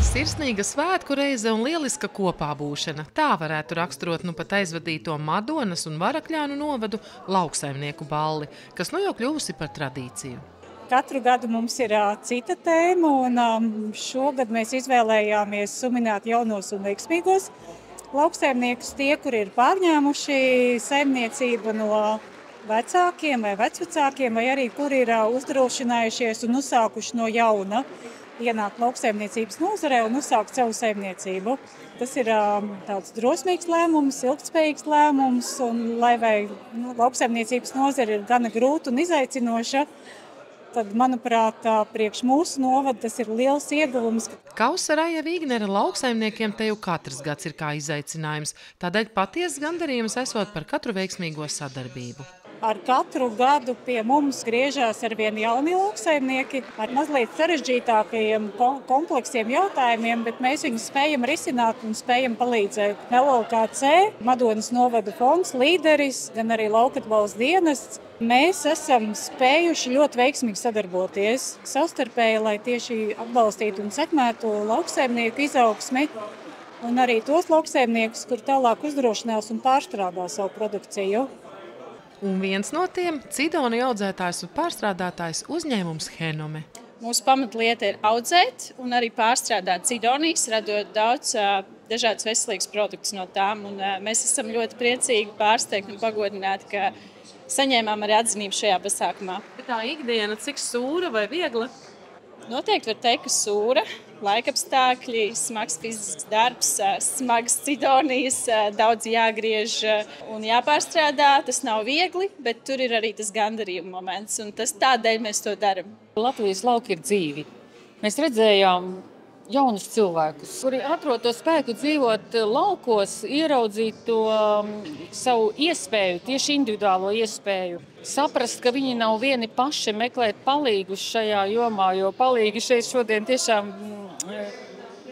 Sirsnīga svētku reize un lieliska kopā būšana. Tā varētu raksturot pat aizvadīto Madonas un Varakļānu novadu lauksaimnieku balli, kas jau kļuvusi par tradīciju. Katru gadu mums ir cita tēma, un šogad mēs izvēlējāmies suminēt jaunos un veiksmīgos lauksaimniekus, tie, kuri ir pārņēmuši saimniecību no vecākiem vai vecvecākiem, vai arī kuri ir uzdrošinājušies un uzsākuši no jauna ienākt lauksaimniecības nozarē un uzsākt savu saimniecību. Tas ir tāds drosmīgs lēmums, ilgtspējīgs lēmums, un lai lauksaimniecības nozare ir gana grūta un izaicinoša, tad, manuprāt, priekš mūsu novada tas ir liels ieguvums. Kausa Raja Vīgnera lauksaimniekiem te jau katrs gads ir kā izaicinājums, tādēļ patiesas gandarījums esot par katru veiksmīgo sadarbību. Ar katru gadu pie mums griežās arvien jauni lauksaimnieki ar mazliet sarežģītākajiem, kompleksiem jautājumiem, bet mēs viņus spējam risināt un spējam palīdzēt. LLKC, Madonas novada fonds, līderis, gan arī Laukatbalsts dienests. Mēs esam spējuši ļoti veiksmīgi sadarboties savstarpēji, lai tieši atbalstītu un sekmētu lauksaimnieku izaugsmi un arī tos lauksaimniekus, kur tālāk uzdrošinās un pārstrādā savu produkciju. Un viens no tiem – cidoni audzētājs un pārstrādātājs uzņēmums Henome. Mūsu pamatlieta ir audzēt un arī pārstrādāt cidonijas, radot daudz dažādas veselīgas produktus no tām. Un mēs esam ļoti priecīgi, pārsteigti un pagodināti, ka saņēmām arī atzinību šajā pasākumā. Tā ikdiena, cik sūra vai viegla? Noteikti var teikt, ka sūra, laikapstākļi, smags fizisks darbs, smagas cidonijas, daudz jāgriež un jāpārstrādā. Tas nav viegli, bet tur ir arī tas gandarījuma moments, un tādēļ mēs to darām. Latvijas lauki ir dzīvi. Mēs redzējām jaunus cilvēkus, kuri atrod to spēku dzīvot laukos, ieraudzīt to savu iespēju, tieši individuālo iespēju. Saprast, ka viņi nav vieni paši meklēt palīgus šajā jomā, jo palīgi šeit šodien tiešām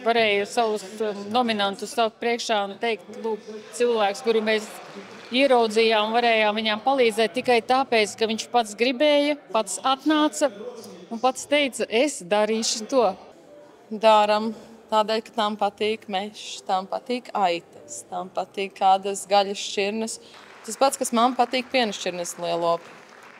varēja savus nominantus stāvot priekšā un teikt, lūk, cilvēks, kuru mēs ieraudzījām, varējām viņām palīdzēt tikai tāpēc, ka viņš pats gribēja, pats atnāca un pats teica, es darīšu to. Dāram tādēļ, ka tām patīk mežs, tām patīk aitas, tām patīk kādas gaļas šķirnes. Tas pats, kas man patīk piena šķirnes lielopi.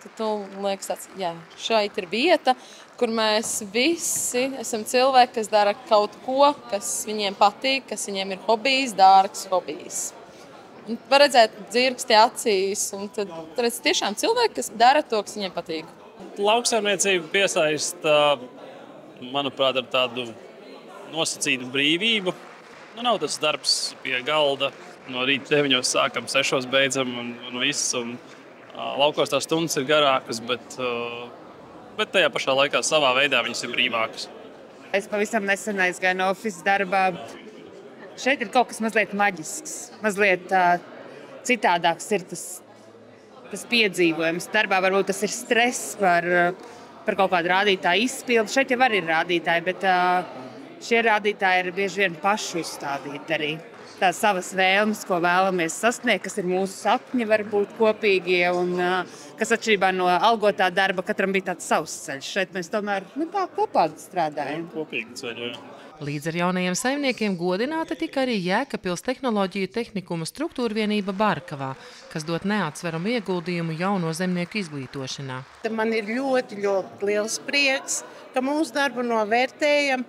Tad tu liekas tāds, jā, šeit ir vieta, kur mēs visi esam cilvēki, kas dara kaut ko, kas viņiem patīk, kas viņiem ir hobijs, dārgs hobijs. Un var redzēt dzirksti acīs, un tad redz tiešām cilvēki, kas dara to, kas viņiem patīk. Lauksaimniecība piesaista, manuprāt, ar tādu nosacītu brīvību. Nav tas darbs pie galda. No rīta 9 sākam, 6 beidzam un viss. Un, laukos tās stundas ir garākas, bet tajā pašā laikā savā veidā viņas ir brīvākas. Es pavisam nesen aizgāju no ofisa darbā. Šeit ir kaut kas mazliet maģisks, mazliet citādāks ir tas piedzīvojums. Darbā varbūt tas ir stress par kaut kādu rādītāju izpildi. Šeit jau arī ir rādītāji, bet šie rādītāji ir bieži vien paši uzstādīti arī. Tās savas vēlmes, ko vēlamies sasniegt, kas ir mūsu sapņi, varbūt kopīgie un kas atšķirībā no algotā darba, katram bija tāds savs ceļš. Šeit mēs tomēr tā kopā strādājam. Kopīgi ceļi, jā. Līdz ar jaunajiem saimniekiem godināta tika arī Jēkabpils tehnoloģiju tehnikuma struktūrvienība Barkavā, kas dot neatsveramu ieguldījumu jauno zemnieku izglītošanā. Man ir ļoti, ļoti liels prieks, ka mūsu darbu novērtējam.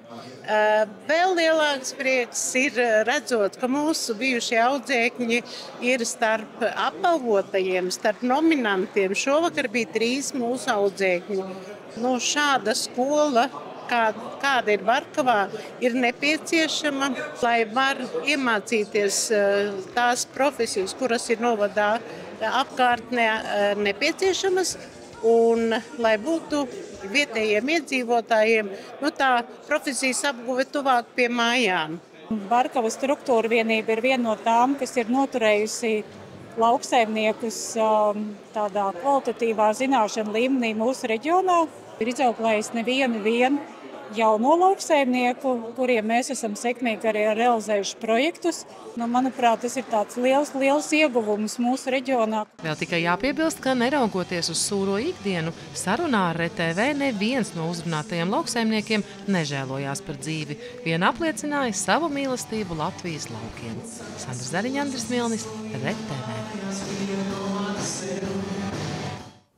Vēl lielāks prieks ir redzot, ka mūsu bijušie audzēkņi ir starp apbalvotajiem, starp nominantiem. Šovakar bija 3 mūsu audzēkņi. Šāda skola, kāda ir Barkavā, ir nepieciešama, lai var iemācīties tās profesijas, kuras ir novadā apkārtnē nepieciešamas, un lai būtu vietējiem iedzīvotājiem tā profesijas apguve tuvāk pie mājām. Barkavas struktūra vienība ir viena no tām, kas ir noturējusi lauksaimniekus tādā kvalitatīvā zināšanu līmenī mūsu reģionā. Ir izauklējis nevienu jauno lauksaimnieku, kuriem mēs esam sekmīgi arī realizējuši projektus. Manuprāt, tas ir tāds liels ieguvums mūsu reģionā. Vēl tikai jāpiebilst, ka neraugoties uz sūro ikdienu, sarunā ar RTV neviens no uzrunātajiem lauksaimniekiem nežēlojās par dzīvi. Vien apliecināja savu mīlestību Latvijas laukiem. Sandra Zariņa, Andris Milnis, RTV.